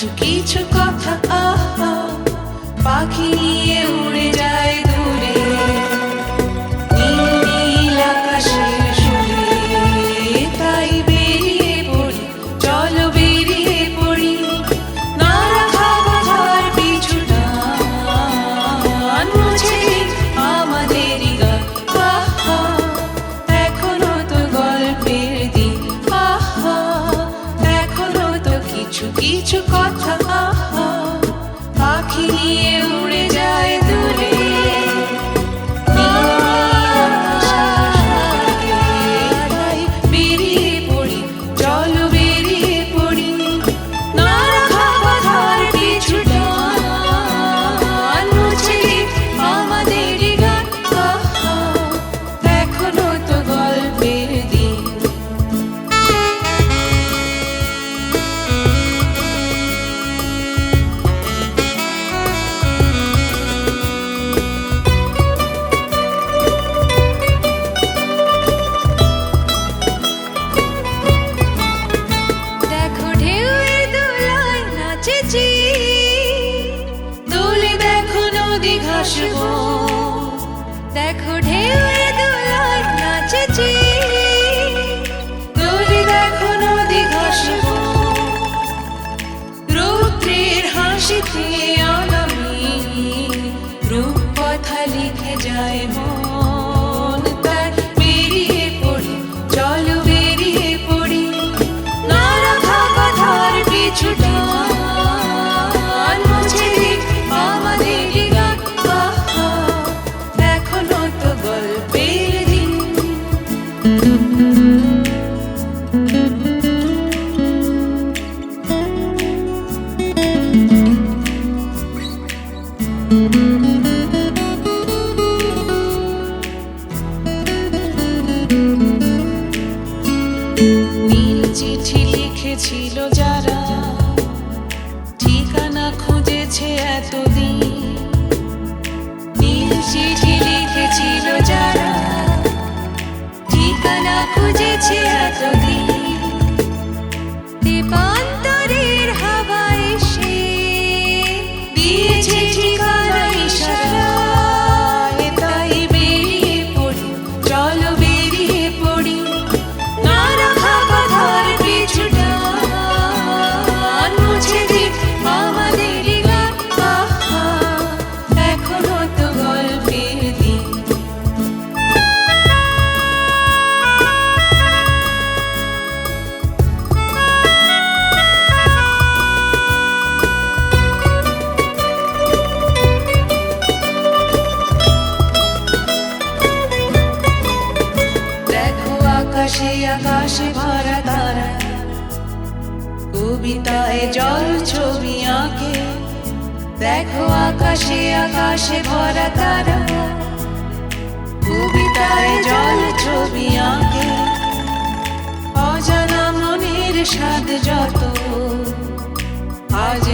কিছু কিছু কথা আহা পাখি নিয়ে উড়ে যায় দূরে নীল নীল আকাশের সুরে তাই বেরিয়ে পড়ি চলো বেরিয়ে পড়ি না রাখা বাধার পিছু টান মুছে আমাদেরই গান আহা এখনো তো গল্পের দিন আহা এখনো তো কিছু কিছু কথা আহা পাখি নিয়ে উড়ে যায় দূরে বেরিয়ে পড়ি চলো বেরিয়ে পড়ি না রাখা বাধার পিছু টান মুছে আমাদেরই গান আহা এখনো তো গল্পের দিন দেখো ঢেউয়ের দোলায় নাচেছি দোলে দেখো নদী ঘাসবো দেখো ঢেউয়ের দোলায় নাচেছি দোলে দেখো নদী ঘাসবো রৌদ্রের হাসিতে আগামী রূপকথা লিখে যায় মন তাই বেরিয়ে পড়ি চলো বেরিয়ে পড়ি না রাখা বাধার পিছু টান মুছে আমাদেরই গান আহা এখনো তো গল্পের দিন নীল চিঠি লিখেছিল যারা ঠিকানা খুঁজেছে এতদিন নীল চিঠি লিখেছিল যারা ঠিকানা খুঁজেছে এতদিন দীপান্তরের হাওয়া এসে দিয়েছে ঠিকানা ইশারায় তাই বেরিয়ে পড়ি চলো বেরিয়ে পড়ি না রাখা বাধার পিছু টান মুছে আমাদেরই গান আহা এখনো তো গল্পের দিন দেখো আকাশে আকাশে ভরা তারা কবিতায় জল ছবি আঁকে দেখো আকাশে আকাশে ভরা তারা কবিতায় জল ছবি আঁকে অজানা মনের স্বাদ যত আজ